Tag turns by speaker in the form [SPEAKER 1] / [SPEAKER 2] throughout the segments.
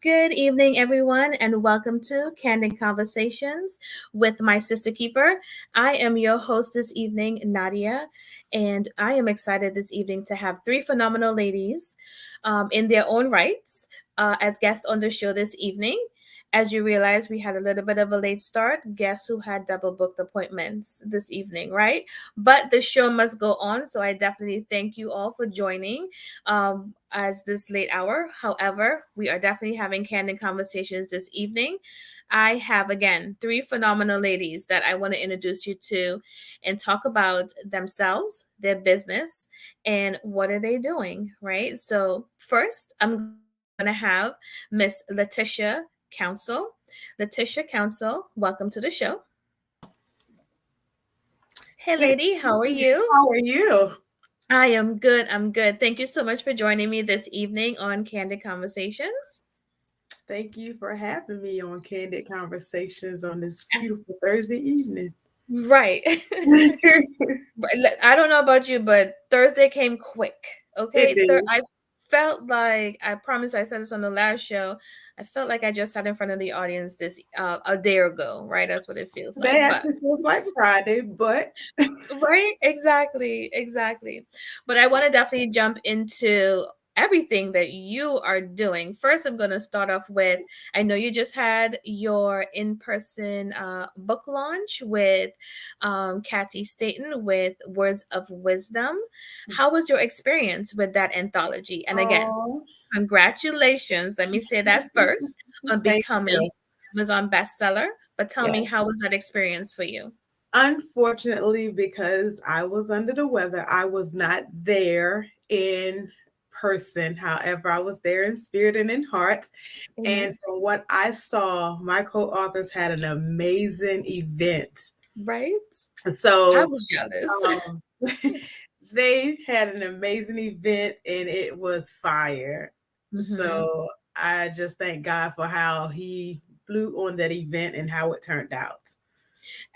[SPEAKER 1] Good evening, everyone, and welcome to Candid Conversations with my sister keeper. I am your host this evening, Nadia, and I am excited this evening to have three phenomenal ladies in their own rights as guests on the show this evening. As you realize, we had a little bit of a late start. Guess who had double booked appointments this evening, right? But the show must go on, so I definitely thank you all for joining as this late hour. However, we are definitely having candid conversations this evening. I have, again, three phenomenal ladies that I want to introduce you to and talk about themselves, their business, and what are they doing, right? So first, I'm going to have Miss Letitia Council. Letitia Council, welcome to the show. Hey, lady, how are you?
[SPEAKER 2] How are you?
[SPEAKER 1] I am good. I'm good. Thank you so much for joining me this evening on Candid Conversations.
[SPEAKER 2] Thank you for having me on Candid Conversations on this beautiful Thursday evening.
[SPEAKER 1] Right. I don't know about you, but Thursday came quick. Okay. I felt like, I promise I said this on the last show, I felt like I just sat in front of the audience this a day ago, right? That's what it feels like.
[SPEAKER 2] That actually feels like Friday, but
[SPEAKER 1] right? Exactly. But I want to definitely jump into everything that you are doing. First, I'm going to start off with, I know you just had your in-person book launch with Kathy Staten with Words of Wisdom. How was your experience with that anthology? And again, congratulations. Let me say that first on becoming Amazon bestseller. But tell me, how was that experience for you?
[SPEAKER 2] Unfortunately, because I was under the weather, I was not there in person. However, I was there in spirit and in heart. Mm-hmm. And from what I saw, my co-authors had an amazing event.
[SPEAKER 1] Right?
[SPEAKER 2] So
[SPEAKER 1] I was jealous.
[SPEAKER 2] They had an amazing event and it was fire. Mm-hmm. So I just thank God for how he blew on that event and how it turned out.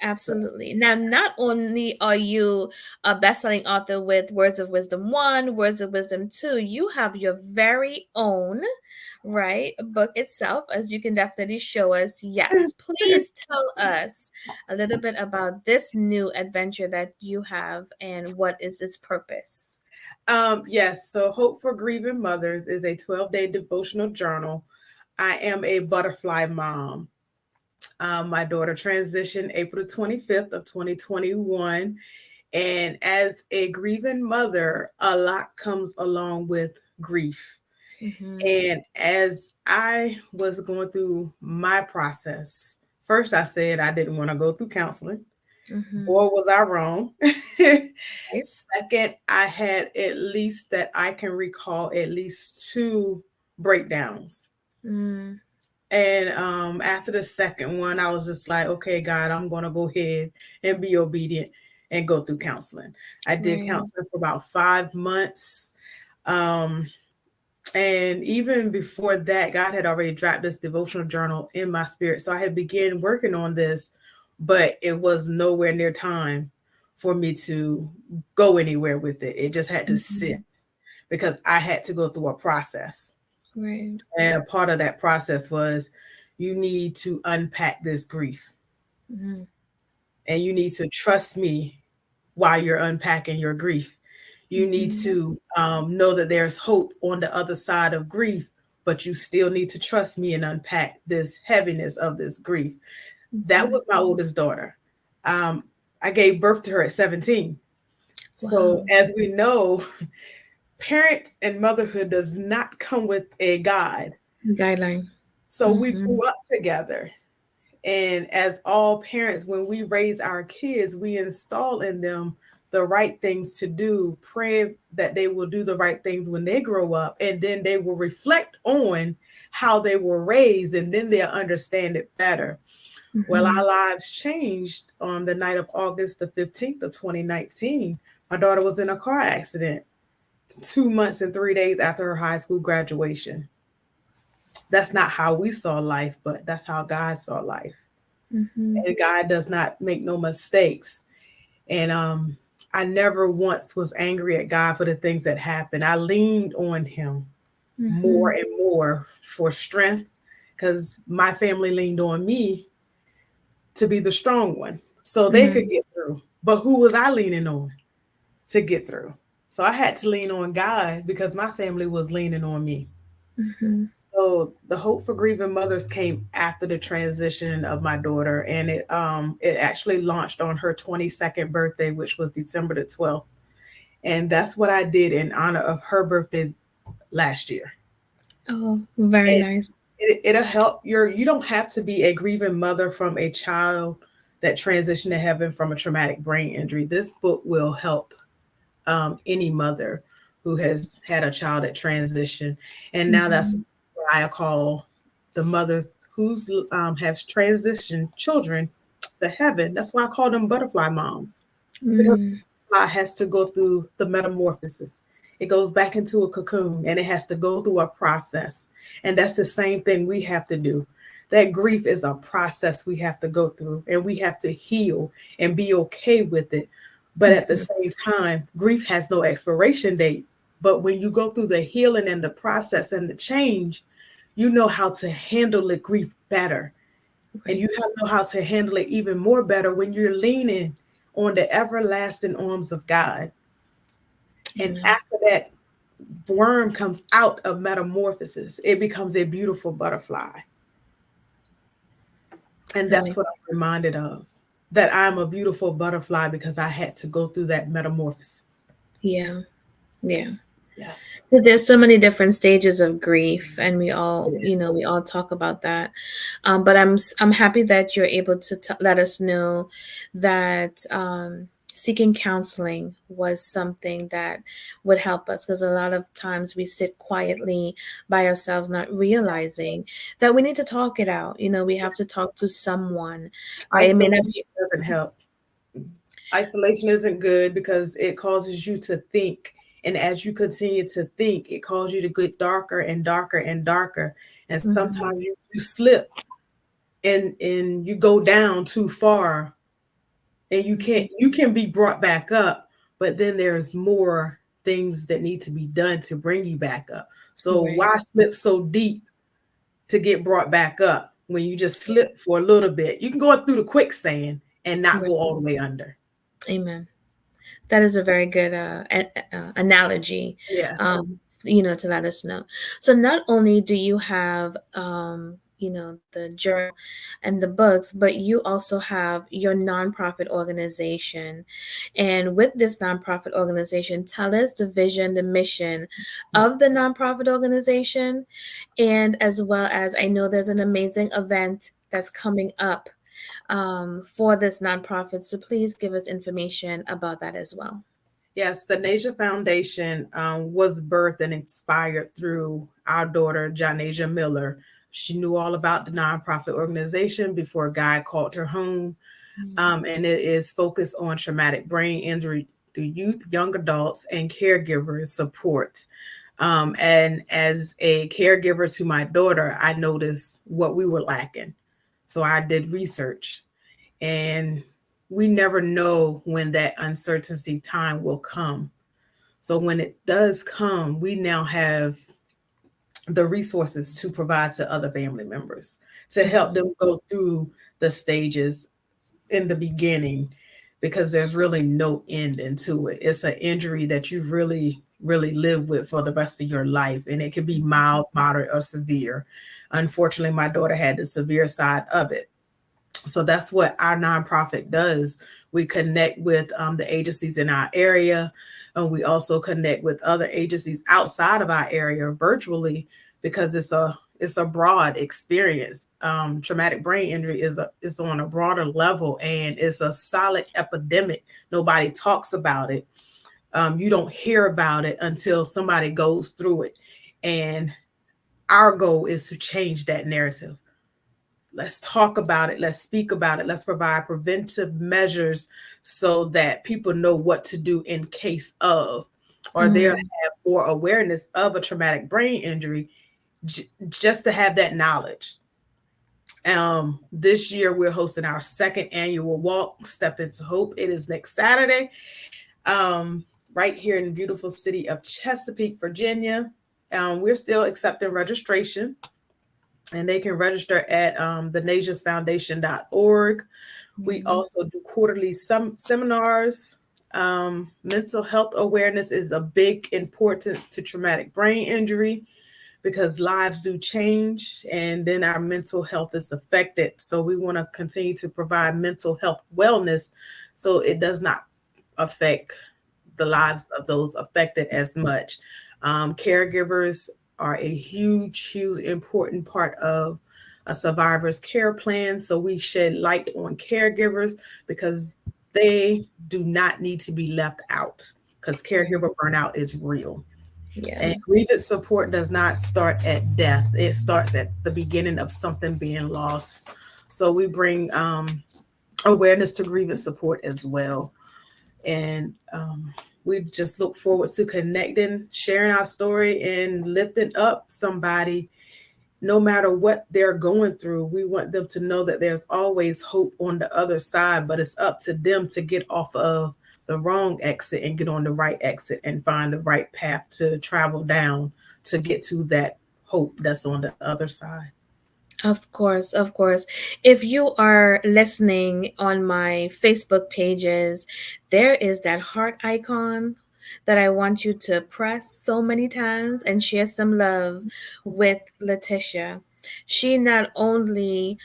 [SPEAKER 1] Absolutely. Now, not only are you a best-selling author with Words of Wisdom 1, Words of Wisdom 2, you have your very own, right, book itself, as you can definitely show us. Yes, please tell us a little bit about this new adventure that you have and what is its purpose.
[SPEAKER 2] Yes, so Hope for Grieving Mothers is a 12-day devotional journal. I am a butterfly mom. My daughter transitioned April 25th of 2021. And as a grieving mother, a lot comes along with grief. Mm-hmm. And as I was going through my process, first I said I didn't want to go through counseling. Mm-hmm. Boy, was I wrong. Second, I had at least that I can recall at least 2 breakdowns. Mm. And after the second one, I was just like, okay, God, I'm going to go ahead and be obedient and go through counseling. I did counseling for about 5 months. And even before that, God had already dropped this devotional journal in my spirit. So I had begun working on this, but it was nowhere near time for me to go anywhere with it. It just had to sit because I had to go through a process.
[SPEAKER 1] Right.
[SPEAKER 2] And a part of that process was you need to unpack this grief and you need to trust me while you're unpacking your grief. You need to know that there's hope on the other side of grief, but you still need to trust me and unpack this heaviness of this grief. That was my oldest daughter. I gave birth to her at 17. So,
[SPEAKER 1] Wow.
[SPEAKER 2] as we know, parents and motherhood does not come with a guide.
[SPEAKER 1] Guideline.
[SPEAKER 2] So, we grew up together. And as all parents, when we raise our kids, we install in them the right things to do, pray that they will do the right things when they grow up, and then they will reflect on how they were raised, and then they'll understand it better. Well, our lives changed on the night of August the 15th of 2019. My daughter was in a car accident 2 months and 3 days after her high school graduation. That's not how we saw life, but that's how God saw life. And God does not make no mistakes. And I never once was angry at God for the things that happened. I leaned on him more and more for strength because my family leaned on me to be the strong one so they could get through. But who was I leaning on to get through? So I had to lean on God because my family was leaning on me. So the Hope for Grieving Mothers came after the transition of my daughter, and it actually launched on her 22nd birthday, which was December the 12th. And that's what I did in honor of her birthday last year.
[SPEAKER 1] Oh, very
[SPEAKER 2] And
[SPEAKER 1] nice.
[SPEAKER 2] it'll help you don't have to be a grieving mother from a child that transitioned to heaven from a traumatic brain injury. This book will help any mother who has had a child that transitioned. And now that's what I call the mothers who's have transitioned children to heaven. That's why I call them butterfly moms, because butterfly has to go through the metamorphosis. It goes back into a cocoon and it has to go through a process. And that's the same thing we have to do. That grief is a process we have to go through, and we have to heal and be okay with it. But at the same time, grief has no expiration date. But when you go through the healing and the process and the change, you know how to handle the grief better. And you know how to handle it even more better when you're leaning on the everlasting arms of God. And after that worm comes out of metamorphosis, it becomes a beautiful butterfly. And that's what I'm reminded of, that I'm a beautiful butterfly because I had to go through that metamorphosis.
[SPEAKER 1] Yeah. Yeah.
[SPEAKER 2] Yes.
[SPEAKER 1] Because there's so many different stages of grief, and we all, we all talk about that. But I'm happy that you're able to let us know that seeking counseling was something that would help us, because a lot of times we sit quietly by ourselves, not realizing that we need to talk it out. We have to talk to someone, right? It may not be.
[SPEAKER 2] Doesn't help. Isolation isn't good because it causes you to think. And as you continue to think, it causes you to get darker and darker and darker. And sometimes you slip and you go down too far, and you can be brought back up, but then there's more things that need to be done to bring you back up. So why slip so deep to get brought back up when you just slip for a little bit? You can go up through the quicksand and not go all the way under.
[SPEAKER 1] Amen. That is a very good analogy,
[SPEAKER 2] Yes.
[SPEAKER 1] To let us know. So not only do you have, the journal and the books, but you also have your nonprofit organization. And with this nonprofit organization, tell us the vision, the mission of the nonprofit organization. And as well as, I know there's an amazing event that's coming up for this nonprofit. So please give us information about that as well.
[SPEAKER 2] Yes, the Nasia Foundation was birthed and inspired through our daughter, Janasia Miller. She knew all about the nonprofit organization before God called her home. And it is focused on traumatic brain injury through youth, young adults, and caregivers support. And as a caregiver to my daughter, I noticed what we were lacking. So I did research, and we never know when that uncertainty time will come. So when it does come, we now have the resources to provide to other family members to help
[SPEAKER 1] Mhm.
[SPEAKER 2] them go through the stages in the beginning, because there's really no end into it. It's an injury that you really live with for the rest of your life, and it can be mild, moderate, or severe. Unfortunately, my daughter had the severe side of it. So that's what our nonprofit does. We connect with the agencies in our area, and we also connect with other agencies outside of our area virtually, because it's a broad experience. Traumatic brain injury is on a broader level, and it's a solid epidemic. Nobody talks about it. You don't hear about it until somebody goes through it, and our goal is to change that narrative. Let's talk about it. Let's speak about it. Let's provide preventive measures so that people know what to do in case of, or they'll
[SPEAKER 1] Mhm.
[SPEAKER 2] have more awareness of a traumatic brain injury, just to have that knowledge. This year we're hosting our second annual walk, Step into Hope. It is next Saturday, um, right here in the beautiful city of Chesapeake, Virginia. We're still accepting registration, and they can register at thenasiasfoundation.org. We
[SPEAKER 1] Mhm.
[SPEAKER 2] also do quarterly seminars. Mental health awareness is a big importance to traumatic brain injury, because lives do change and then our mental health is affected. So we want to continue to provide mental health wellness so it does not affect the lives of those affected as much. Caregivers are a huge, important part of a survivor's care plan. So we shed light on caregivers, because they do not need to be left out, because caregiver burnout is real.
[SPEAKER 1] Yeah.
[SPEAKER 2] And grievance support does not start at death, it starts at the beginning of something being lost. So we bring awareness to grievance support as well. And we just look forward to connecting, sharing our story, and lifting up somebody no matter what they're going through. We want them to know that there's always hope on the other side, but it's up to them to get off of the wrong exit and get on the right exit and find the right path to travel down to get to that hope that's on the other side.
[SPEAKER 1] Of course, of course. If you are listening on my Facebook pages, there is that heart icon that I want you to press so many times and share some love with Letitia. She not only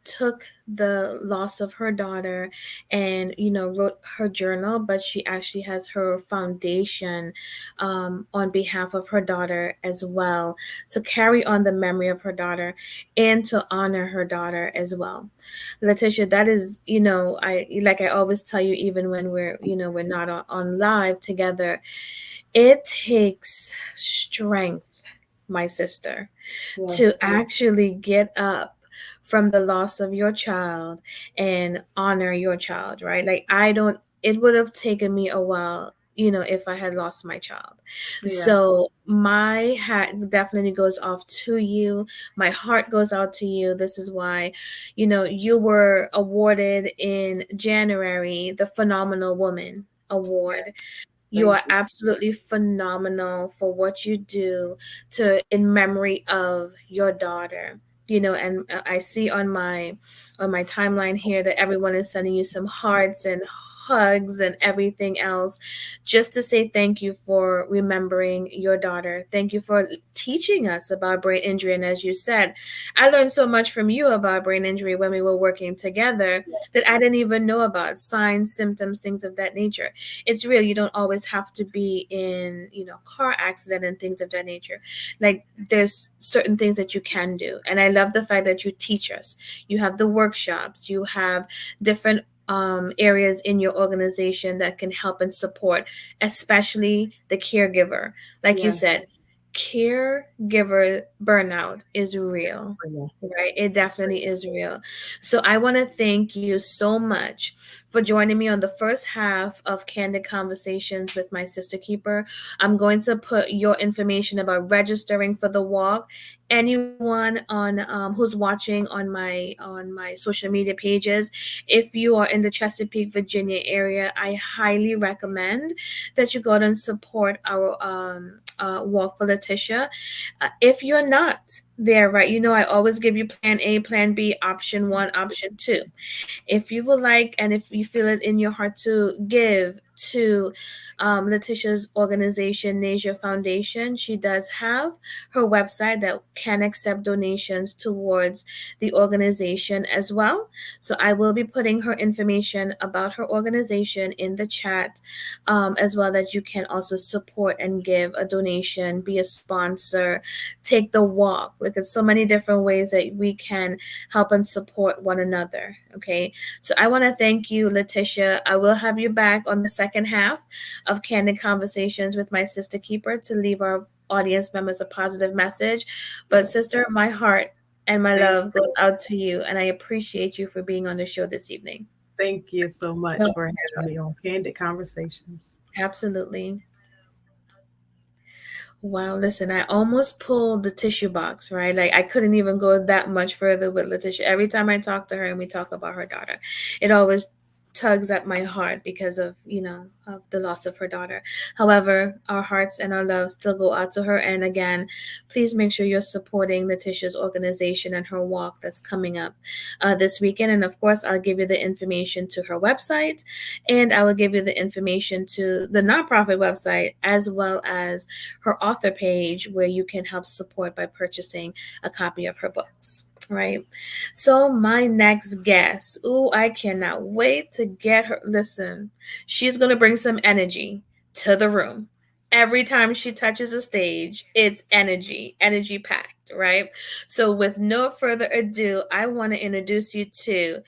[SPEAKER 1] took the loss of her daughter and wrote her journal, but she actually has her foundation on behalf of her daughter as well, to carry on the memory of her daughter and to honor her daughter as well. Letitia, that is, I always tell you, even when we're not on live together, it takes strength, my sister,
[SPEAKER 2] Yeah,
[SPEAKER 1] to actually get up from the loss of your child and honor your child, right? Like, I don't, it would have taken me a while, if I had lost my child.
[SPEAKER 2] yeah,
[SPEAKER 1] So my hat definitely goes off to you. My heart goes out to you. This is why, you were awarded in January the Phenomenal Woman Award. You
[SPEAKER 2] thank
[SPEAKER 1] are
[SPEAKER 2] you.
[SPEAKER 1] absolutely phenomenal for what you do to in memory of your daughter. And I see on my timeline here that everyone is sending you some hearts and hugs and everything else, just to say thank you for remembering your daughter. Thank you for teaching us about brain injury. And as you said, I learned so much from you about brain injury when we were working together that I didn't even know about: signs, symptoms, things of that nature. It's real. You don't always have to be in car accident and things of that nature. Like, there's certain things that you can do, and I love the fact that you teach us. You have the workshops, you have different areas in your organization that can help and support, especially the caregiver. Like you
[SPEAKER 2] Yes,
[SPEAKER 1] said, caregiver burnout is real, right? It definitely is real. So I want to thank you so much for joining me on the first half of Candid Conversations with my sister keeper. I'm going to put your information about registering for the walk. Anyone on who's watching on my social media pages, if you are in the Chesapeake, Virginia area, I highly recommend that you go out and support our walk for Letitia. If you're not there, right, I always give you plan A, plan B, option one, option two. If you would like, and if you feel it in your heart to give to Letitia's organization, Nasia Foundation, she does have her website that can accept donations towards the organization as well. So I will be putting her information about her organization in the chat, as well, that you can also support and give a donation, be a sponsor, take the walk. Look at so many different ways that we can help and support one another. Okay. So I want to thank you, Letitia. I will have you back on the second half of Candid Conversations with my sister keeper to leave our audience members a positive message. But sister, my heart and my love goes out to you, and I appreciate you for being on the show this evening.
[SPEAKER 2] Thank you so much
[SPEAKER 1] No,
[SPEAKER 2] for having me on Candid Conversations.
[SPEAKER 1] absolutely. Wow, listen, I almost pulled the tissue box, right? Like I couldn't even go that much further with Letitia. Every time I talk to her and we talk about her daughter, it always tugs at my heart because of, of the loss of her daughter. However, our hearts and our love still go out to her. And again, please make sure you're supporting Letitia's organization and her walk that's coming up this weekend. And of course, I'll give you the information to her website, and I will give you the information to the nonprofit website, as well as her author page, where you can help support by purchasing a copy of her books. Right. So my next guest, ooh, I cannot wait to get her. Listen, she's going to bring some energy to the room. Every time she touches a stage, it's energy packed, right? So with no further ado, I want to introduce you to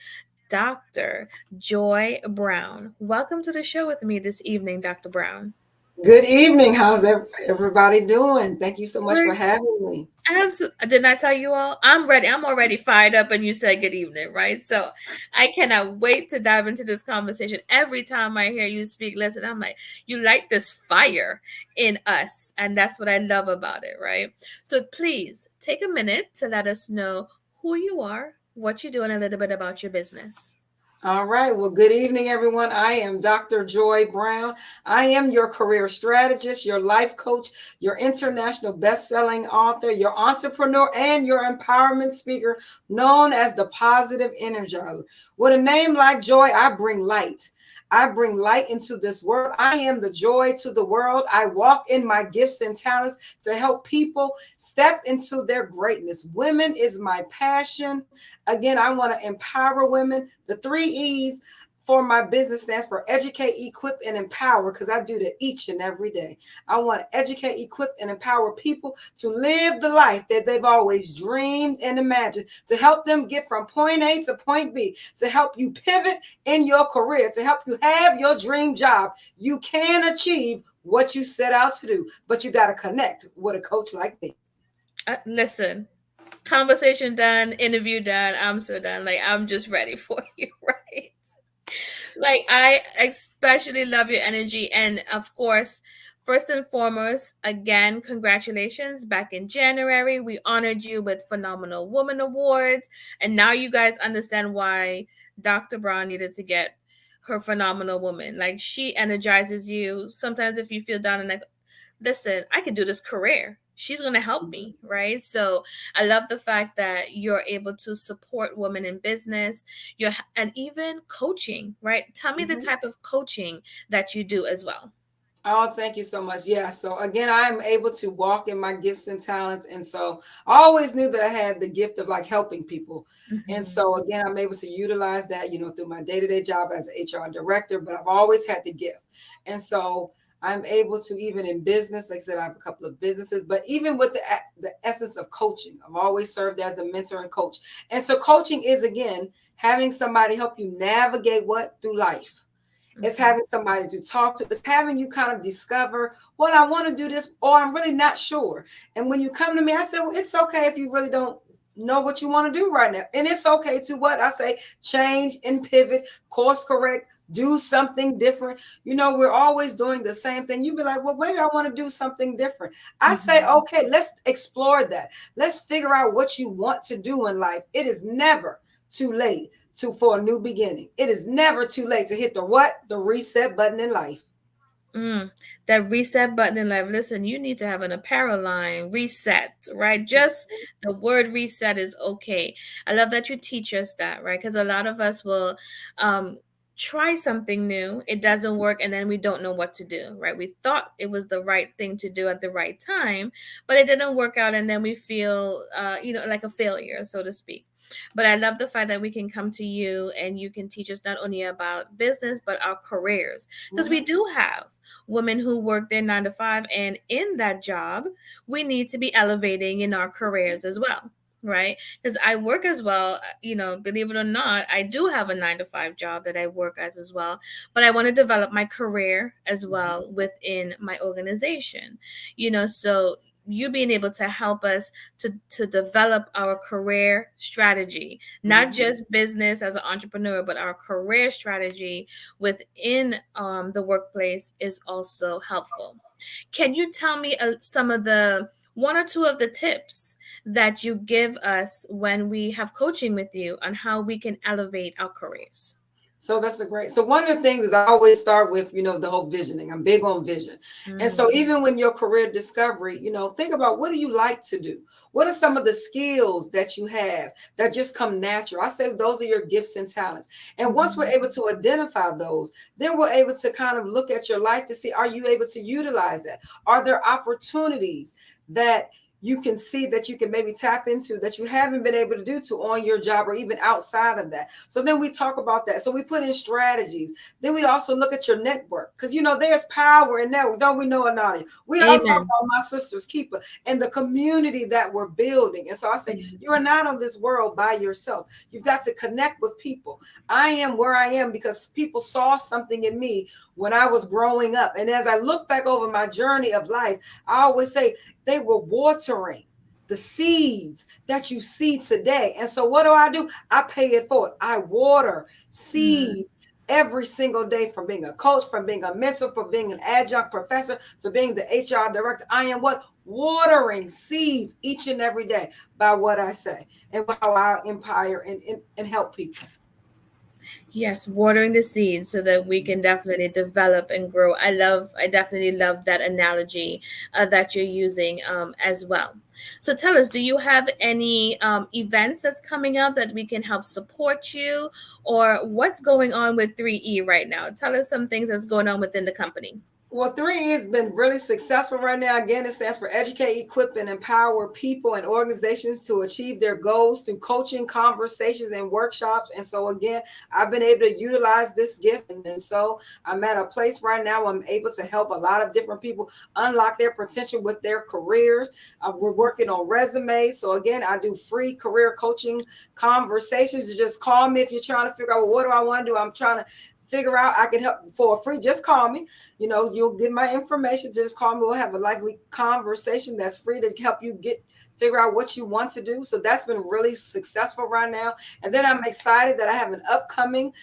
[SPEAKER 1] Dr. Joi Brown. Welcome to the show with me this evening, Dr. Brown.
[SPEAKER 3] Good evening. How's everybody doing? Thank you so much for
[SPEAKER 1] We're
[SPEAKER 3] having me.
[SPEAKER 1] Absolutely. Didn't I tell you all? I'm ready. I'm already fired up, and you said good evening, right? So I cannot wait to dive into this conversation. Every time I hear you speak, listen, I'm like, you light this fire in us. And that's what I love about it, right? So please take a minute to let us know who you are, what you do, and a little bit about your business.
[SPEAKER 3] All right. Well, good evening, everyone. I am Dr. Joi Brown. I am your career strategist, your life coach, your international best-selling author, your entrepreneur, and your empowerment speaker, known as the Positive Energizer. With a name like Joy, I bring light. I bring light into this world. I am the joy to the world. I walk in my gifts and talents to help people step into their greatness. Women is my passion. Again, I want to empower women. The 3 E's for my business stands for educate, equip, and empower, because I do that each and every day. I want to educate, equip, and empower people to live the life that they've always dreamed and imagined, to help them get from point A to point B, to help you pivot in your career, to help you have your dream job. You can achieve what you set out to do, but you got to connect with a coach like me.
[SPEAKER 1] Listen, conversation done, interview done. I'm so done. Like, I'm just ready for you, right? Like, I especially love your energy. And of course, first and foremost, again, congratulations. Back in January, we honored you with Phenomenal Woman Awards. And now you guys understand why Dr. Brown needed to get her Phenomenal Woman. Like, she energizes you. Sometimes if you feel down and like, listen, I can do this career. She's going to help me, right? So I love the fact that you're able to support women in business, and even coaching, right? Tell me the type of coaching that you do as well.
[SPEAKER 3] Oh, thank you so much. Yeah. So again, I'm able to walk in my gifts and talents. And so I always knew that I had the gift of like helping people. And so again, I'm able to utilize that, through my day-to-day job as an HR director, but I've always had the gift. And so I'm able to, even in business, like I said, I have a couple of businesses, but even with the essence of coaching, I've always served as a mentor and coach. And so coaching is, again, having somebody help you navigate through life. It's having somebody to talk to. It's having you kind of discover, well, I want to do this, or I'm really not sure. And when you come to me, I say, well, it's okay if you really don't know what you want to do right now. And it's okay to what I say, change and pivot, course correct, do something different. We're always doing the same thing. You'd be like, well, maybe I want to do something different. I say, okay, let's explore that. Let's figure out what you want to do in life. It is never too late for a new beginning. It is never too late to hit the reset button in life.
[SPEAKER 1] That reset button in life. Listen, you need to have an apparel line, reset, right? Just the word reset is okay. I love that you teach us that, right? Because a lot of us will try something new, it doesn't work, and then we don't know what to do, right? We thought it was the right thing to do at the right time, but it didn't work out, and then we feel like a failure, so to speak. But I love the fact that we can come to you and you can teach us not only about business, but our careers. Because we do have women who work their 9 to 5, and in that job, we need to be elevating in our careers as well. Right? Because I work as well, believe it or not, I do have a 9 to 5 job that I work as well, but I want to develop my career as well within my organization, so you being able to help us to develop our career strategy, not just business as an entrepreneur, but our career strategy within the workplace is also helpful. Can you tell me some of the one or two of the tips that you give us when we have coaching with you on how we can elevate our careers?
[SPEAKER 3] So that's so one of the things is I always start with, the whole visioning. I'm big on vision. And so even when your career discovery, think about, what do you like to do? What are some of the skills that you have that just come natural? I say those are your gifts and talents. And once we're able to identify those, then we're able to kind of look at your life to see, are you able to utilize that? Are there opportunities that you can see that you can maybe tap into that you haven't been able to do on your job or even outside of that? So then we talk about that. So we put in strategies. Then we also look at your network, because there's power in that. Don't we know, Nadia? We also talk about my sister's keeper and the community that we're building. And so I say, you are not on this world by yourself. You've got to connect with people. I am where I am because people saw something in me when I was growing up. And as I look back over my journey of life, I always say, they were watering the seeds that you see today. And so what do? I pay it forward. I water seeds every single day, from being a coach, from being a mentor, from being an adjunct professor, to being the HR director. I am watering seeds each and every day by what I say and how I empower and help people.
[SPEAKER 1] Yes, watering the seeds so that we can definitely develop and grow. I definitely love that analogy that you're using as well. So tell us, do you have any events that's coming up that we can help support you, or what's going on with 3E right now? Tell us some things that's going on within the company.
[SPEAKER 3] Well, 3E has been really successful right now. Again, it stands for Educate, Equip, and Empower people and organizations to achieve their goals through coaching, conversations, and workshops. And so, again, I've been able to utilize this gift. And so I'm at a place right now where I'm able to help a lot of different people unlock their potential with their careers. We're working on resumes. So, again, I do free career coaching conversations. You just call me if you're trying to figure out, well, what do I want to do? I'm trying to figure out, I can help for free. Just call me. You'll get my information. Just call me. We'll have a lively conversation that's free to help you figure out what you want to do. So that's been really successful right now. And then I'm excited that I have an upcoming,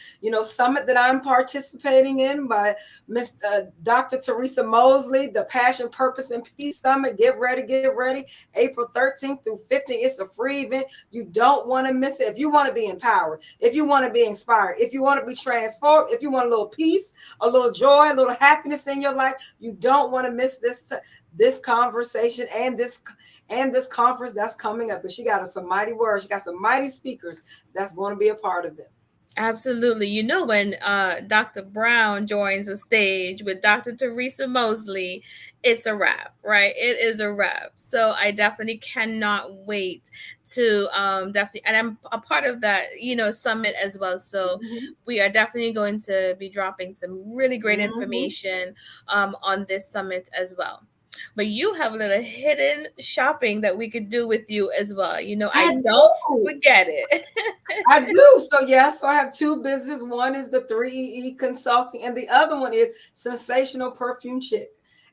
[SPEAKER 3] summit that I'm participating in by Miss Dr. Teresa Mosley, the Passion, Purpose, and Peace Summit. Get ready. April 13th through 15th. It's a free event. You don't want to miss it. If you want to be empowered, if you want to be inspired, if you want to be transformed, if you want a little peace, a little joy, a little happiness in your life, you don't want to miss this conversation and this conference that's coming up, because she got some mighty words. She got some mighty speakers that's going to be a part of it.
[SPEAKER 1] Absolutely. When Dr. Brown joins the stage with Dr. Teresa Mosley, it's a wrap, right? It is a wrap. So I definitely cannot wait to definitely, and I'm a part of that, summit as well. So we are definitely going to be dropping some really great information on this summit as well. But you have a little hidden shopping that we could do with you as well. I don't forget it.
[SPEAKER 3] I do. So I have two businesses. One is the 3EE Consulting, and the other one is Sensational Perfume Chick.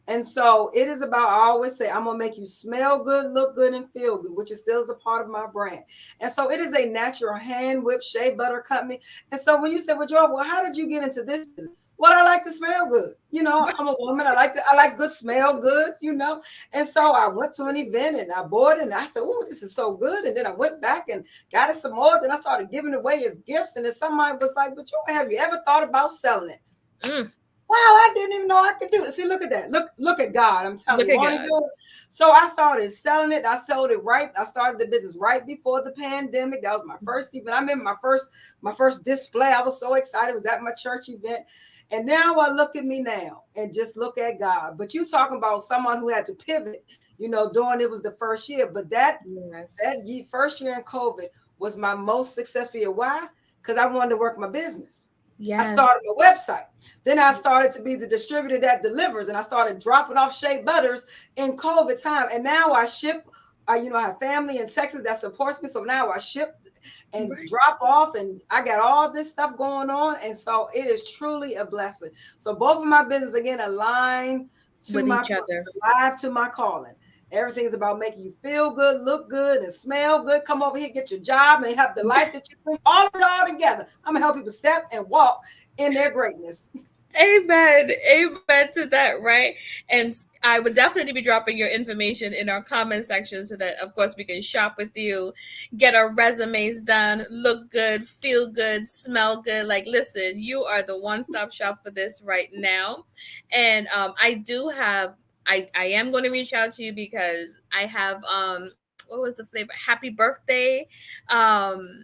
[SPEAKER 3] And so it is about, I always say, I'm going to make you smell good, look good, and feel good, which is still is a part of my brand. And so it is a natural hand whipped shea butter company. And so when you say, well, Joy, well, how did you get into this business? Well, I like to smell good. I'm a woman. I like good smell goods. And so I went to an event and I bought it and I said, oh, this is so good. And then I went back and got it some more. Then I started giving it away as gifts. And then somebody was like, but Joy, have you ever thought about selling it? Wow, I didn't even know I could do it. See, look at that. Look at God. I'm telling you, want to do it. So I started selling it. I sold it right. I started the business right before the pandemic. That was my first event. I remember my first display. I was so excited. It was at my church event. And now I look at me now and just look at God. But you talking about someone who had to pivot, during it was the first year. But that first year in COVID was my most successful year. Why? Because I wanted to work my business. Yes. I started a website. Then I started to be the distributor that delivers, and I started dropping off shea butters in COVID time. And now I ship. I have family in Texas that supports me, so now I ship and drop off, and I got all this stuff going on, and so it is truly a blessing. So both of my business again align to
[SPEAKER 1] with
[SPEAKER 3] my
[SPEAKER 1] each other,
[SPEAKER 3] alive to my calling. Everything is about making you feel good, look good, and smell good. Come over here, get your job, and have the life that you bring. All of it all together. I'm gonna help people step and walk in their greatness.
[SPEAKER 1] Amen. Amen to that, right? And I would definitely be dropping your information in our comment section so that, of course, we can shop with you, get our resumes done, look good, feel good, smell good. Like, listen, you are the one-stop shop for this right now. And I am going to reach out to you because I have, what was the flavor? Happy birthday. That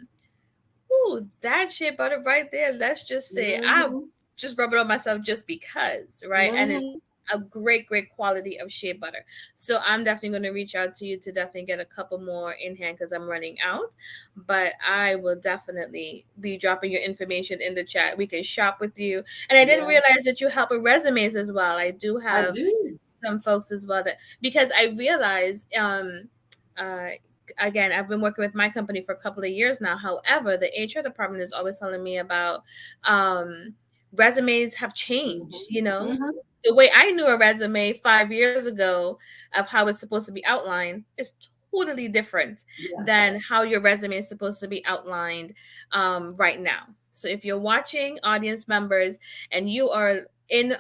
[SPEAKER 1] shea butter right there. Let's just say I just rub it on myself just because, right? And it's a great quality of shea butter. So I'm definitely going to reach out to you to definitely get a couple more in hand because I'm running out. But I will definitely be dropping your information in the chat. We can shop with you. And I didn't realize that you help with resumes as well. I do have some folks as well because I realized again, I've been working with my company for a couple of years now. However, the HR department is always telling me about resumes have changed. The way I knew a resume 5 years ago of how it's supposed to be outlined is totally different than how your resume is supposed to be outlined right now. So if you're watching, audience members, and you are in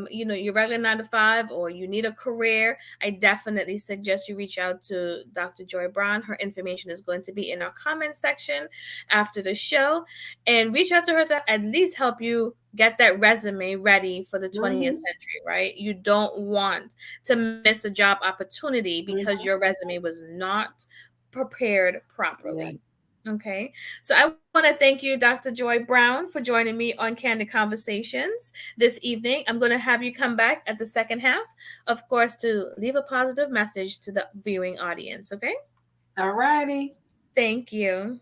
[SPEAKER 1] your regular 9 to 5 or you need a career, I definitely suggest you reach out to Dr. Joi Brown. Her information is going to be in our comment section after the show, and reach out to her to at least help you get that resume ready for the 20th century, right? You don't want to miss a job opportunity because your resume was not prepared properly. Okay, so I want to thank you, Dr. Joi Brown, for joining me on Candid Conversations this evening. I'm going to have you come back at the second half, of course, to leave a positive message to the viewing audience. Okay?
[SPEAKER 3] All righty.
[SPEAKER 1] Thank you.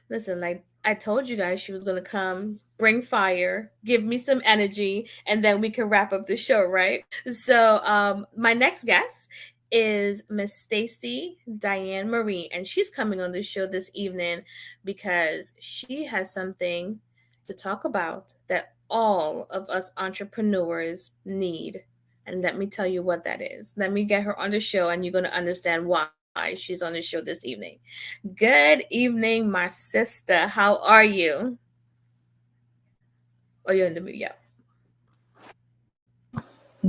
[SPEAKER 1] Listen, like I told you guys, she was going to come, bring fire, give me some energy, and then we can wrap up the show, right? So my next guest is Miss Stacey Dianne Marie, and she's coming on the show this evening because she has something to talk about that all of us entrepreneurs need. And let me tell you what that is. Let me get her on the show, and you're going to understand why she's on the show this evening. Good evening, my sister. How are you? Oh, you're in the mood, yeah.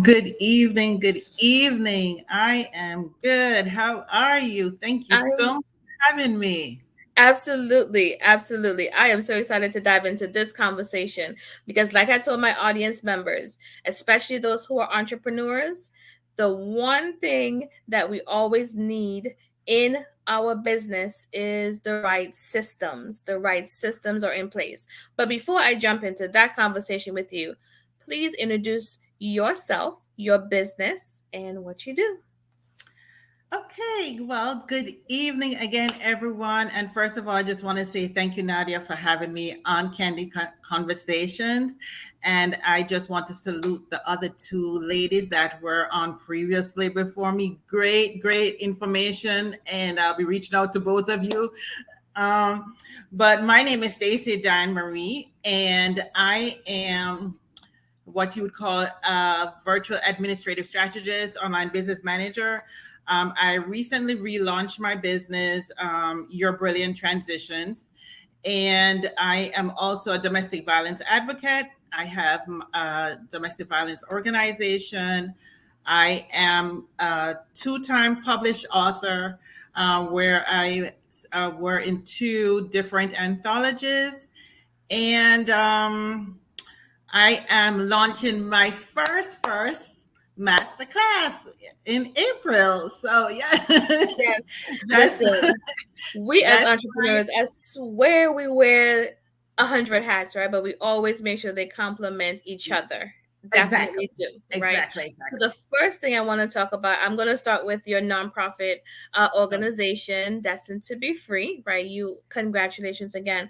[SPEAKER 4] Good evening. Good evening. I am good. How are you? Thank you so much for having me.
[SPEAKER 1] Absolutely. Absolutely. I am so excited to dive into this conversation because, like I told my audience members, especially those who are entrepreneurs, the one thing that we always need in our business is the right systems. The right systems are in place. But before I jump into that conversation with you, please introduce yourself, your business, and what you do.
[SPEAKER 4] Okay, Well, good evening again, everyone. And first of all, I just want to say thank you, Nadia, for having me on Candid Conversations. And I just want to salute the other two ladies that were on previously before me. Great, great information. And I'll be reaching out to both of you. But my name is Stacey Dianne Marie, and I am what you would call a virtual administrative strategist, online business manager. I recently relaunched my business, Your Brilliant Transitions, and I am also a domestic violence advocate. I have a domestic violence organization. I am a two-time published author where I were in two different anthologies. And I am launching my first masterclass in April. So yeah,
[SPEAKER 1] Yes.
[SPEAKER 4] that's,
[SPEAKER 1] Listen, we as
[SPEAKER 4] that's
[SPEAKER 1] entrepreneurs, I swear we wear 100 hats, right? But we always make sure they complement each other. Definitely do, right?
[SPEAKER 4] exactly.
[SPEAKER 1] So the first thing I want to talk about, I'm going to start with your nonprofit organization, Destined to Be Free, right? Congratulations again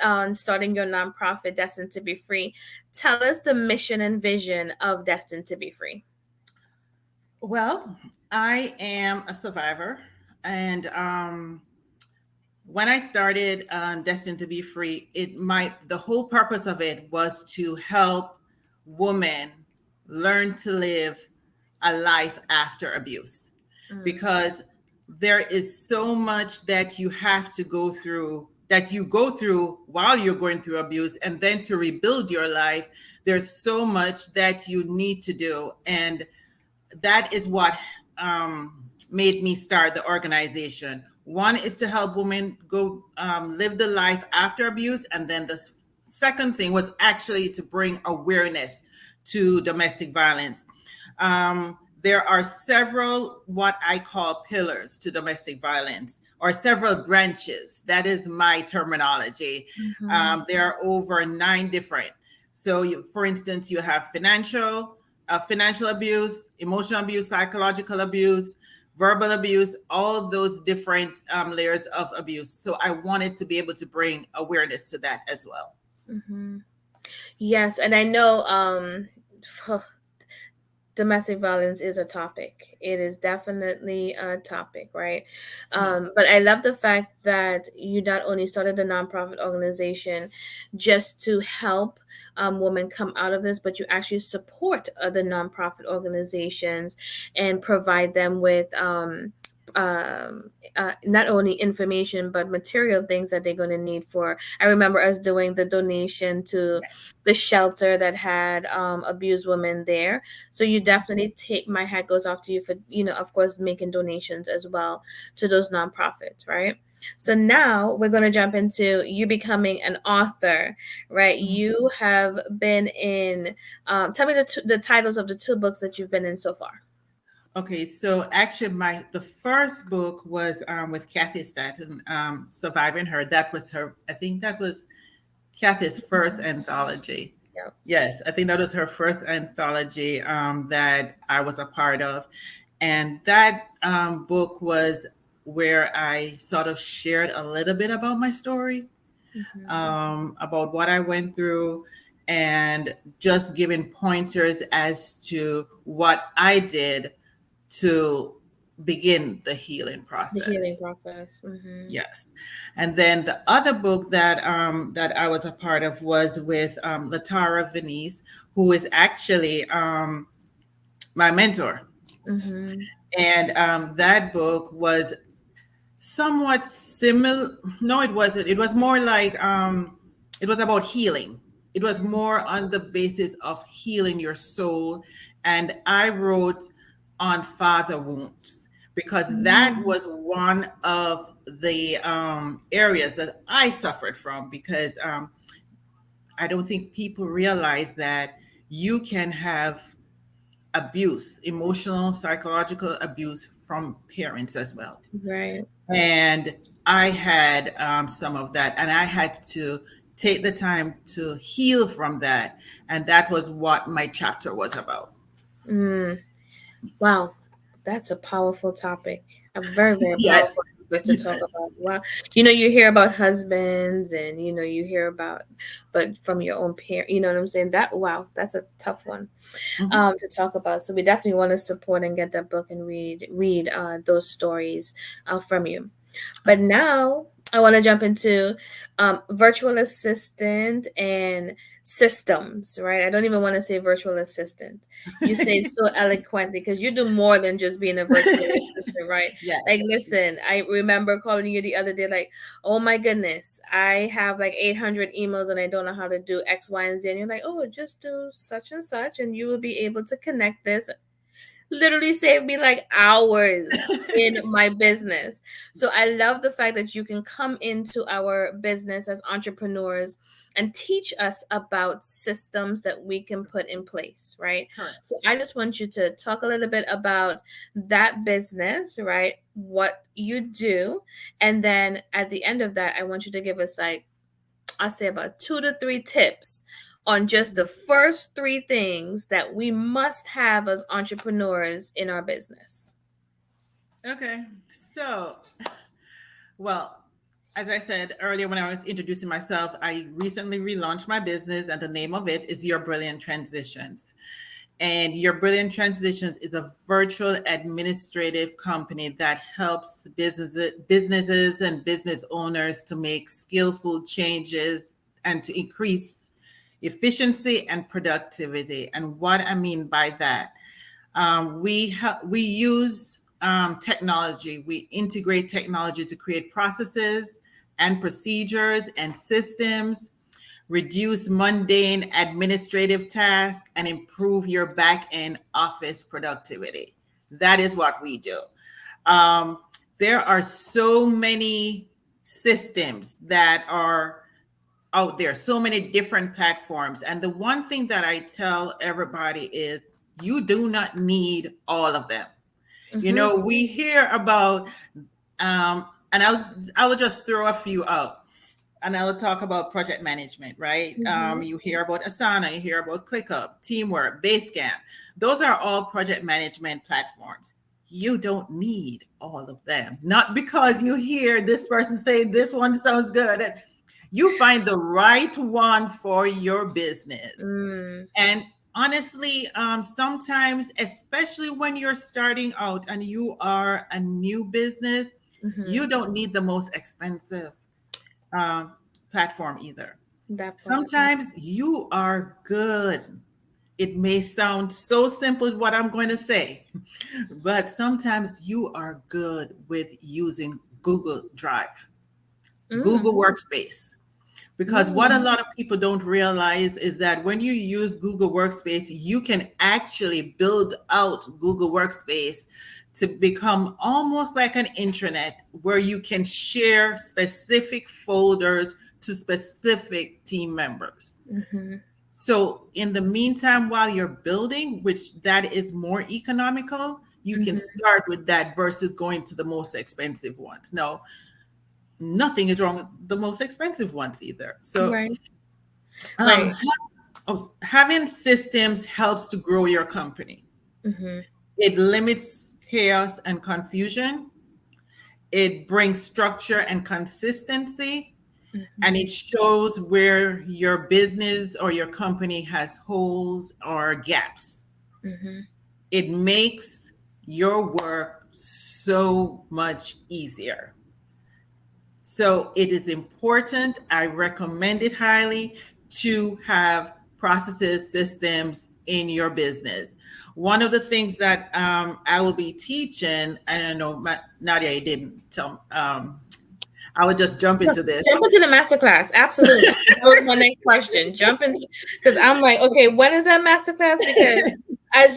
[SPEAKER 1] on starting your nonprofit, Destined to Be Free. Tell us the mission and vision of Destined to Be Free.
[SPEAKER 4] Well, I am a survivor, and when I started Destined to Be Free, the whole purpose of it was to help women learn to live a life after abuse, because there is so much that you have to go through, that you go through while you're going through abuse, and then to rebuild your life, there's so much that you need to do. And that is what made me start the organization. One is to help women go live the life after abuse. And then the second thing was actually to bring awareness to domestic violence. There are several what I call pillars to domestic violence, or several branches. That is my terminology. There are over 9 different. So for instance, you have financial abuse, emotional abuse, psychological abuse, verbal abuse, all those different layers of abuse. So I wanted to be able to bring awareness to that as well.
[SPEAKER 1] Yes, and I know domestic violence is a topic. It is definitely a topic, right? But I love the fact that you not only started a nonprofit organization just to help women come out of this, but you actually support other nonprofit organizations and provide them with not only information but material things that they're going to need for. I remember us doing the donation to the shelter that had abused women there. So you definitely take, my hat goes off to you for, of course, making donations as well to those nonprofits, right? So now we're going to jump into you becoming an author, right? You have been in, tell me the titles of the 2 books that you've been in so far.
[SPEAKER 4] Okay, so actually the first book was with Kathy Staten, Surviving Her. That was I think that was Kathy's first anthology.
[SPEAKER 1] Yeah.
[SPEAKER 4] Yes, I think that was her first anthology that I was a part of. And that book was where I sort of shared a little bit about my story, about what I went through, and just giving pointers as to what I did to begin the healing process. Yes. And then the other book that I was a part of was with Latara Venice, who is actually my mentor. And that book was somewhat similar. No, it wasn't. It was more like it was about healing. It was more on the basis of healing your soul. And I wrote on father wounds, because that was one of the areas that I suffered from, because I don't think people realize that you can have abuse, emotional, psychological abuse from parents as well.
[SPEAKER 1] Right.
[SPEAKER 4] And I had some of that, and I had to take the time to heal from that. And that was what my chapter was about.
[SPEAKER 1] Wow, that's a powerful topic. A very, very
[SPEAKER 4] Yes.
[SPEAKER 1] powerful topic to talk
[SPEAKER 4] Yes.
[SPEAKER 1] about. Wow. You hear about husbands and, you hear about, but from your own parent, you know what I'm saying? Wow, that's a tough one
[SPEAKER 4] Mhm.
[SPEAKER 1] to talk about. So we definitely want to support and get that book and read those stories from you. But now I want to jump into virtual assistant and systems, right? I don't even want to say virtual assistant. You say it so eloquently because you do more than just being a virtual assistant, right? Like,
[SPEAKER 4] Yes.
[SPEAKER 1] listen, I remember calling you the other day, like, oh my goodness, I have like 800 emails and I don't know how to do X, Y, and Z. And you're like, oh, just do such and such, and you will be able to connect this. Literally saved me like hours in my business. So I love the fact that you can come into our business as entrepreneurs and teach us about systems that we can put in place, right?
[SPEAKER 4] Correct.
[SPEAKER 1] So I just want you to talk a little bit about that business, right? What you do. And then at the end of that, I want you to give us like, I'll say about 2 to 3 tips on just the first 3 things that we must have as entrepreneurs in our business.
[SPEAKER 4] Okay. So, well, as I said earlier when I was introducing myself, I recently relaunched my business, and the name of it is Your Brilliant Transitions. And Your Brilliant Transitions is a virtual administrative company that helps businesses and business owners to make skillful changes and to increase efficiency and productivity. And what I mean by that, we use technology. We integrate technology to create processes and procedures and systems, reduce mundane administrative tasks, and improve your back end office productivity. That is what we do. Um, there are so many systems that are out there, so many different platforms. And the one thing that I tell everybody is you do not need all of them. We hear about, and I will just throw a few out. And I'll talk about project management, right? You hear about Asana, you hear about ClickUp, Teamwork, Basecamp. Those are all project management platforms. You don't need all of them. Not because you hear this person say this one sounds good. You find the right one for your business. And honestly, sometimes, especially when you're starting out and you are a new business, you don't need the most expensive platform either. Sometimes you are good. It may sound so simple what I'm going to say, but sometimes you are good with using Google Drive, Google Workspace. Because what a lot of people don't realize is that when you use Google Workspace, you can actually build out Google Workspace to become almost like an intranet where you can share specific folders to specific team members. So in the meantime, while you're building, which that is more economical, you can start with that versus going to the most expensive ones. No, nothing is wrong with the most expensive ones either. So having systems helps to grow your company. It limits chaos and confusion. It brings structure and consistency. And it shows where your business or your company has holes or gaps. It makes your work so much easier. So it is important, I recommend it highly, to have processes, systems in your business. One of the things that I will be teaching, and I know Nadia, you didn't tell, I would just jump into this.
[SPEAKER 1] Jump into the masterclass. Absolutely. That was my next question. Jump into, because I'm like, okay, when is that masterclass? Because as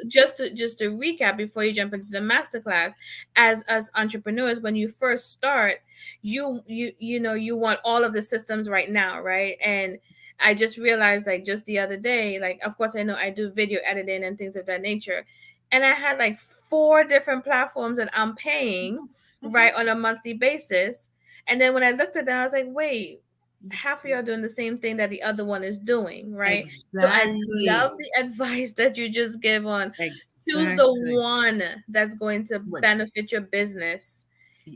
[SPEAKER 1] just to recap before you jump into the masterclass, as us entrepreneurs, when you first start, you want all of the systems right now, right? And I just realized, like, just the other day, like, of course I know I do video editing and things of that nature, and I had like 4 different platforms that I'm paying right on a monthly basis. And then when I looked at that, I was like, wait, half of y'all doing the same thing that the other one is doing, right?
[SPEAKER 4] Exactly.
[SPEAKER 1] So I love the advice that you just give on choose the
[SPEAKER 4] Exactly.
[SPEAKER 1] one that's going to
[SPEAKER 4] What-
[SPEAKER 1] benefit your business.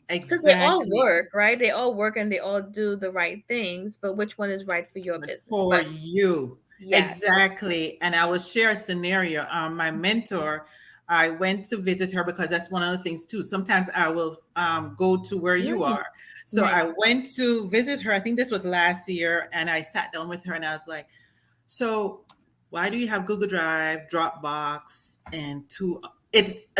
[SPEAKER 1] Because they all
[SPEAKER 4] Exactly.
[SPEAKER 1] work, right? They all work and they all do the right things, but which one is right for your
[SPEAKER 4] But
[SPEAKER 1] business?
[SPEAKER 4] for
[SPEAKER 1] But
[SPEAKER 4] you.
[SPEAKER 1] yes.
[SPEAKER 4] Exactly. And I will share a scenario. My mentor, I went to visit her because that's one of the things too. Sometimes I will go to where you
[SPEAKER 1] Mm,
[SPEAKER 4] are. So I
[SPEAKER 1] nice.
[SPEAKER 4] went to visit her. I think this was last year. And I sat down with her and I was like, so why do you have Google Drive, Dropbox, and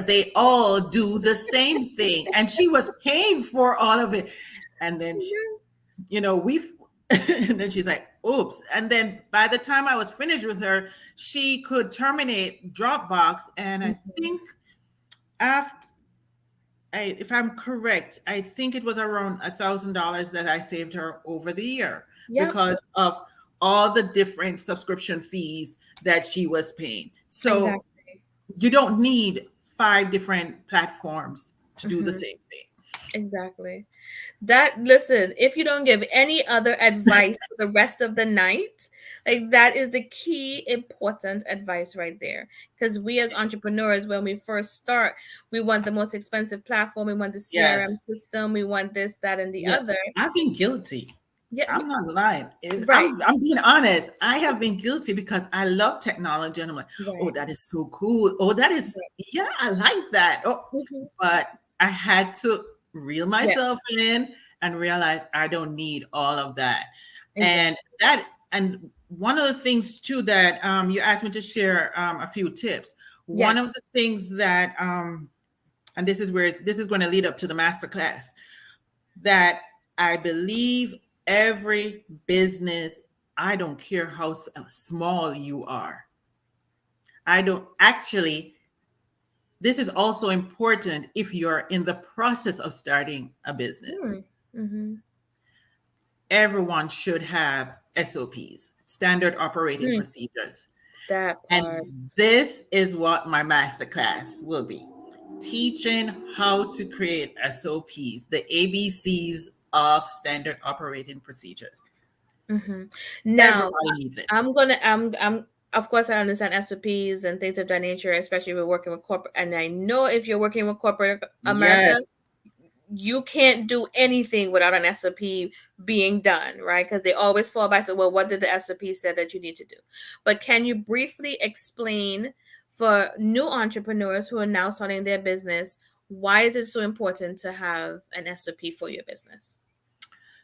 [SPEAKER 4] they all do the same thing. And she was paying for all of it. And then we've and then she's like, oops. And then by the time I was finished with her, she could terminate Dropbox. And I think after if I'm correct, I think it was around $1,000 that I saved her over the year
[SPEAKER 1] Yep,
[SPEAKER 4] because of all the different subscription fees that she was paying. So
[SPEAKER 1] exactly.
[SPEAKER 4] you don't need 5 different platforms to do the
[SPEAKER 1] Hmm.
[SPEAKER 4] same thing.
[SPEAKER 1] Exactly. Listen, if you don't give any other advice for the rest of the night, like that is the key important advice right there. Because we as entrepreneurs, when we first start, we want the most expensive platform, we want the CRM
[SPEAKER 4] Yes.
[SPEAKER 1] system, we want this, that, and the
[SPEAKER 4] Yeah.
[SPEAKER 1] other.
[SPEAKER 4] I've been guilty.
[SPEAKER 1] Yeah,
[SPEAKER 4] I'm not lying.
[SPEAKER 1] right,
[SPEAKER 4] I'm being honest. I have been guilty because I love technology and I'm like, oh,
[SPEAKER 1] right,
[SPEAKER 4] that is so cool. Oh, that is,
[SPEAKER 1] right.
[SPEAKER 4] yeah, I like that. Oh,
[SPEAKER 1] Mhm.
[SPEAKER 4] but I had to reel
[SPEAKER 1] Yeah,
[SPEAKER 4] myself in and realize I don't need all of that. And
[SPEAKER 1] exactly.
[SPEAKER 4] and one of the things too that you asked me to share a few tips. One of
[SPEAKER 1] Yes.
[SPEAKER 4] the things that and this is where this is going to lead up to the masterclass that I believe every business, I don't care how small you are. I don't actually, this is also important if you're in the process of starting a business.
[SPEAKER 1] Mm-hmm.
[SPEAKER 4] Everyone should have SOPs, standard operating
[SPEAKER 1] Mm,
[SPEAKER 4] procedures.
[SPEAKER 1] that
[SPEAKER 4] And
[SPEAKER 1] part.
[SPEAKER 4] this is what my masterclass will be teaching how to create SOPs, the ABCs of standard operating procedures.
[SPEAKER 1] Hmm. Now,
[SPEAKER 4] Everybody needs it.
[SPEAKER 1] of course, I understand SOPs and things of that nature, especially if we're working with corporate. And I know if you're working with corporate America,
[SPEAKER 4] Yes.
[SPEAKER 1] you can't do anything without an SOP being done, right? Because they always fall back to, well, what did the SOP say that you need to do? But can you briefly explain for new entrepreneurs who are now starting their business, why is it so important to have an SOP for your business?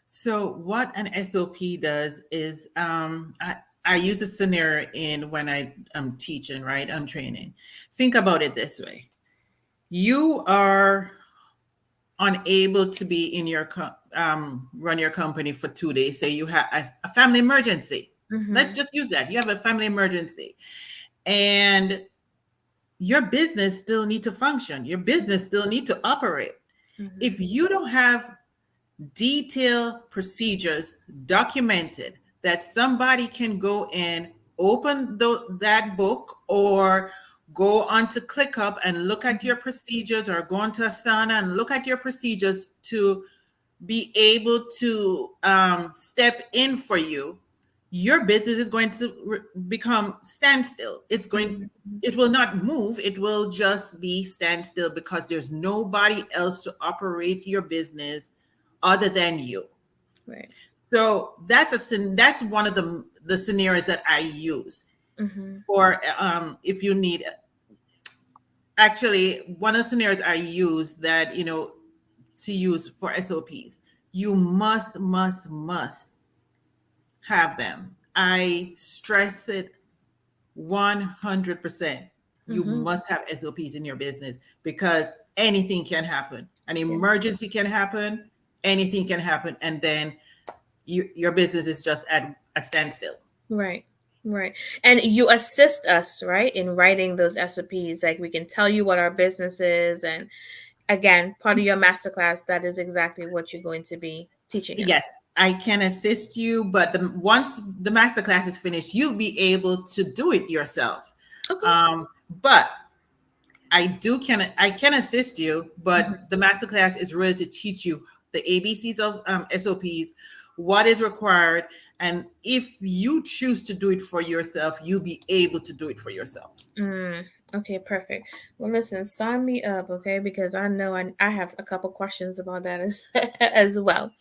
[SPEAKER 4] So what an SOP does is I use a scenario in when I'm teaching, right? I'm training. Think about it this way. You are unable to be in your run your company for 2 days. Say you have a family emergency. Let's
[SPEAKER 1] Mm-hmm.
[SPEAKER 4] just use that. You have a family emergency and your business still need to function. Your business still need to operate.
[SPEAKER 1] Mm-hmm.
[SPEAKER 4] If you don't have detailed procedures documented that somebody can go in, open that book, or go onto ClickUp and look at your procedures, or go onto Asana and look at your procedures to be able to step in for you, your business is going to become standstill.
[SPEAKER 1] Mm-hmm.
[SPEAKER 4] It will not move. It will just be standstill because there's nobody else to operate your business other than you.
[SPEAKER 1] Right.
[SPEAKER 4] So that's one of the scenarios that I use
[SPEAKER 1] Mm-hmm.
[SPEAKER 4] for if you need. Actually, one of the scenarios I use that to use for SOPs. You must have them. I stress it 100%. You
[SPEAKER 1] Mm-hmm.
[SPEAKER 4] must have SOPs in your business because anything can happen. An
[SPEAKER 1] Yeah.
[SPEAKER 4] emergency can happen, anything can happen, and then your business is just at a standstill.
[SPEAKER 1] Right. Right. And you assist us, right, in writing those SOPs. Like we can tell you what our business is. And again, part of your masterclass, that is exactly what you're going to be teaching
[SPEAKER 4] Yes,
[SPEAKER 1] us.
[SPEAKER 4] I can assist you, but once the masterclass is finished, you'll be able to do it yourself.
[SPEAKER 1] Okay.
[SPEAKER 4] But I can assist you,
[SPEAKER 1] Mm-hmm.
[SPEAKER 4] but the masterclass is really to teach you the ABCs of SOPs, what is required, and if you choose to do it for yourself, you'll be able to do it for yourself.
[SPEAKER 1] Okay, perfect. Well, listen, sign me up, okay? Because I know I have a couple questions about that as as well.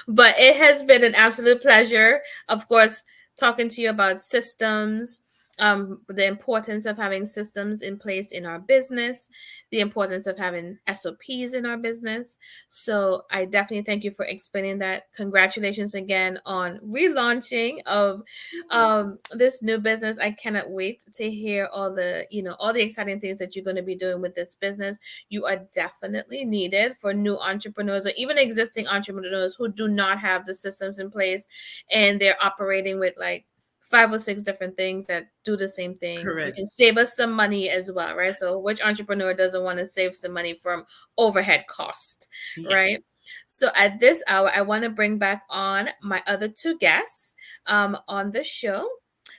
[SPEAKER 1] But it has been an absolute pleasure, of course, talking to you about systems, the importance of having systems in place in our business, the importance of having SOPs in our business. So I definitely thank you for explaining that. Congratulations again on relaunching of this new business. I cannot wait to hear all the, all the exciting things that you're going to be doing with this business. You are definitely needed for new entrepreneurs or even existing entrepreneurs who do not have the systems in place and they're operating with like 5 or 6 different things that do the same thing. You
[SPEAKER 4] Correct.
[SPEAKER 1] can save us some money as well, right? So which entrepreneur doesn't want to save some money from overhead cost,
[SPEAKER 4] Yes.
[SPEAKER 1] right? So at this hour, I want to bring back on my other 2 guests on the show.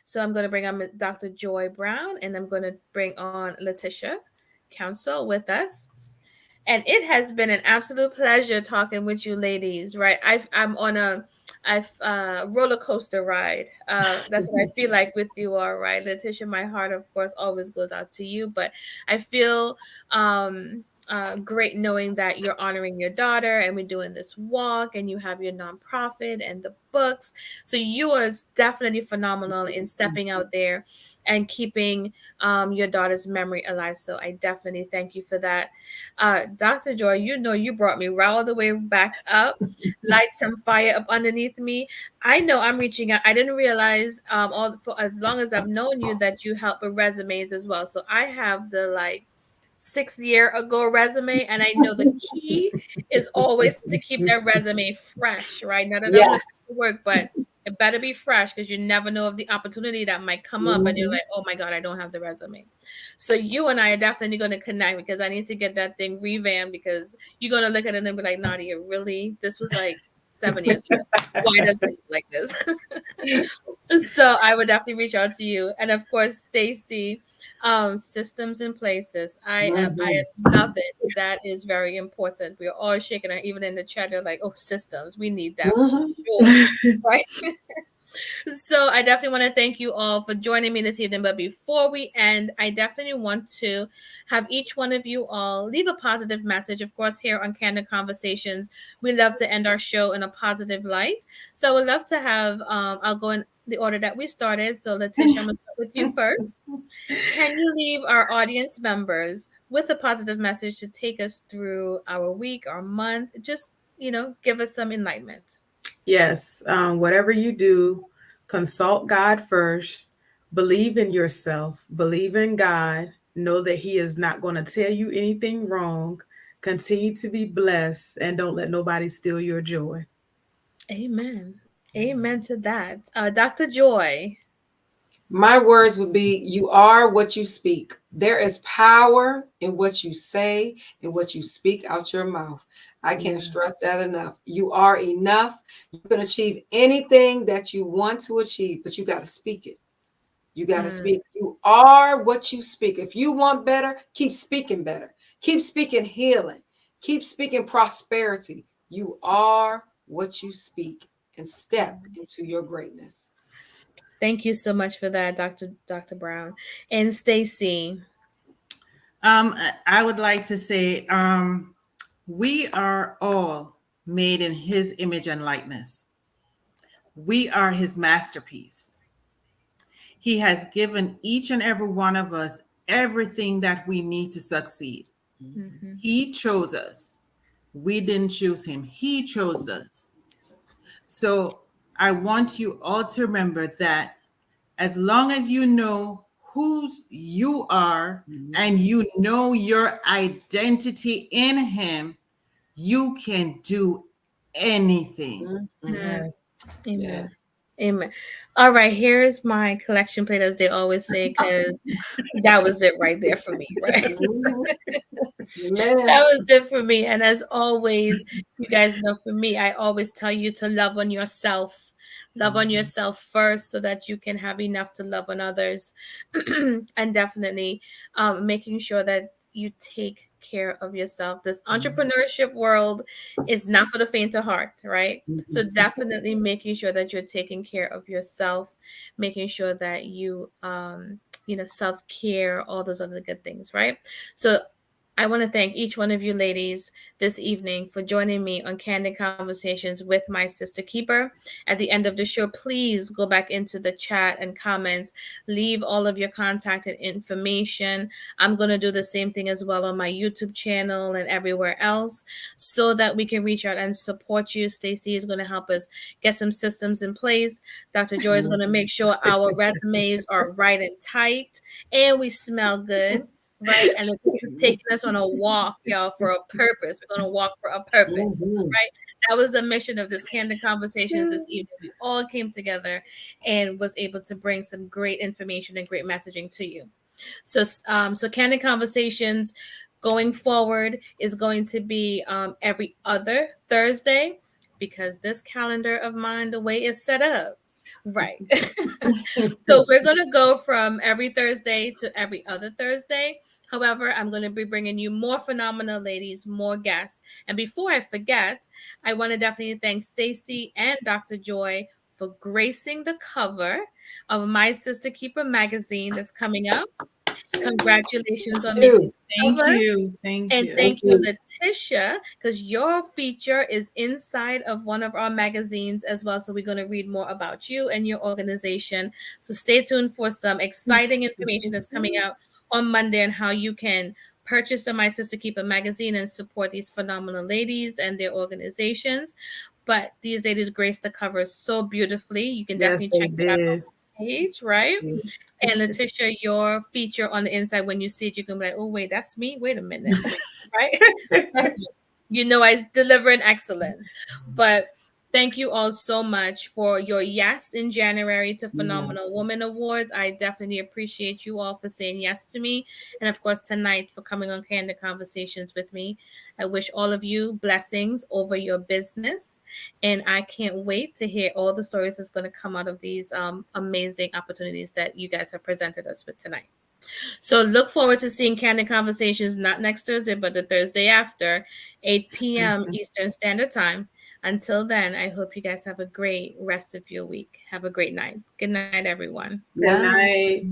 [SPEAKER 1] So I'm going to bring on Dr. Joi Brown and I'm going to bring on Letitia Council with us. And it has been an absolute pleasure talking with you ladies, right? I'm on a roller coaster ride. That's what I feel like with you all, right? Letitia, my heart, of course, always goes out to you, but I feel great knowing that you're honoring your daughter and we're doing this walk and you have your nonprofit and the books. So you are definitely phenomenal in stepping out there and keeping your daughter's memory alive. So I definitely thank you for that. Dr. Joy, you brought me right all the way back up, light some fire up underneath me. I know I'm reaching out. I didn't realize all for as long as I've known you that you help with resumes as well. So I have the like 6 year ago resume, and I know the key is always to keep that resume fresh, right? Not that I'm
[SPEAKER 3] Yes.
[SPEAKER 1] looking for work, but it better be fresh because you never know of the opportunity that might come up, and you're
[SPEAKER 3] Mhm.
[SPEAKER 1] like, oh my God, I don't have the resume. So you and I are definitely going to connect because I need to get that thing revamped because you're going to look at it and be like, Nadia, really? This was like 7 years ago. Why does it look like this? So I would definitely reach out to you. And of course, Stacey, systems and places. I
[SPEAKER 3] Mhm.
[SPEAKER 1] love it. That is very important. We're all shaking our even in the chat, they're like, oh, systems. We need that for
[SPEAKER 3] Mhm.
[SPEAKER 1] sure. Right. So I definitely want to thank you all for joining me this evening. But before we end, I definitely want to have each one of you all leave a positive message. Of course, here on Candid Conversations, we love to end our show in a positive light. So I would love to have, I'll go in the order that we started. So Letitia, I'm going to start with you first. Can you leave our audience members with a positive message to take us through our week, our month? Just, give us some enlightenment.
[SPEAKER 2] Yes, whatever you do, consult God first, believe in yourself, believe in God, know that He is not going to tell you anything wrong. Continue to be blessed and don't let nobody steal your joy.
[SPEAKER 1] Amen. Amen to that. Dr. Joy.
[SPEAKER 3] My words would be, you are what you speak. There is power in what you say and what you speak out your mouth. I can't stress that enough. You are enough. You can achieve anything that you want to achieve, but you got to speak it. You got to
[SPEAKER 1] Mm,
[SPEAKER 3] speak. You are what you speak. If you want better, keep speaking better. Keep speaking healing. Keep speaking prosperity. You are what you speak and step into your greatness.
[SPEAKER 1] thank you so much for that, Dr. Brown. And Stacy.
[SPEAKER 4] I would like to say, we are all made in His image and likeness. We are His masterpiece. He has given each and every one of us everything that we need to succeed.
[SPEAKER 1] Mhm.
[SPEAKER 4] He chose us. We didn't choose Him. He chose us. So I want you all to remember that as long as you know whose you are and you know your identity in Him, you can do anything.
[SPEAKER 3] Mhm.
[SPEAKER 1] Mm,
[SPEAKER 2] Yes.
[SPEAKER 1] amen.
[SPEAKER 3] Yes.
[SPEAKER 1] Amen. All right, here's my collection plate, as they always say, because that was it right there for me, right?
[SPEAKER 3] Mhm.
[SPEAKER 1] That
[SPEAKER 3] Amen.
[SPEAKER 1] was it for me. And as always, you guys know for me, I always tell you to love on yourself. Love on yourself first so that you can have enough to love on others. And definitely making sure that you take care of yourself. This entrepreneurship world is not for the faint of heart, right? So definitely making sure that you're taking care of yourself, making sure that you self-care, all those other good things, right? So I want to thank each one of you ladies this evening for joining me on Candid Conversations with my sister keeper. At the end of the show, please go back into the chat and comments, leave all of your contact and information. I'm going to do the same thing as well on my YouTube channel and everywhere else so that we can reach out and support you. Stacey is going to help us get some systems in place. Dr. Joi is going to make sure our resumes are right and tight and we smell good. Right. And it's taking us on a walk, y'all, for a purpose. We're going to walk for a purpose. Right. That was the mission of this Candid Conversations this evening. We all came together and was able to bring some great information and great messaging to you. So Candid Conversations going forward is going to be every other Thursday because this calendar of mine, the way it's set up. Right. So we're going to go from every Thursday to every other Thursday. However, I'm going to be bringing you more phenomenal ladies, more guests. And before I forget, I want to definitely thank Stacey and Dr. Joi for gracing the cover of My Sister Keeper magazine that's coming up. Congratulations on making the
[SPEAKER 4] Thank
[SPEAKER 1] cover.
[SPEAKER 4] you. Thank
[SPEAKER 1] And
[SPEAKER 4] you.
[SPEAKER 1] thank you, Letitia, because your feature is inside of one of our magazines as well. So we're going to read more about you and your organization. So stay tuned for some exciting information that's coming out on Monday on how you can purchase the My Sister Keeper magazine and support these phenomenal ladies and their organizations. But these ladies grace the cover so beautifully. You can definitely check it out on the page, right? And Letitia, your feature on the inside, when you see it, you can be like, oh, wait, that's me. Wait a minute. Right? That's me. You know, I deliver in excellence. But thank you all so much for your yes in January to Phenomenal Woman Awards. I definitely appreciate you all for saying yes to me. And of course, tonight for coming on Candid Conversations with me. I wish all of you blessings over your business. And I can't wait to hear all the stories that's going to come out of these amazing opportunities that you guys have presented us with tonight. So look forward to seeing Candid Conversations not next Thursday, but the Thursday after, 8 p.m. Eastern Standard Time. Until then, I hope you guys have a great rest of your week. Have a great night. Good night, everyone.
[SPEAKER 2] Good night.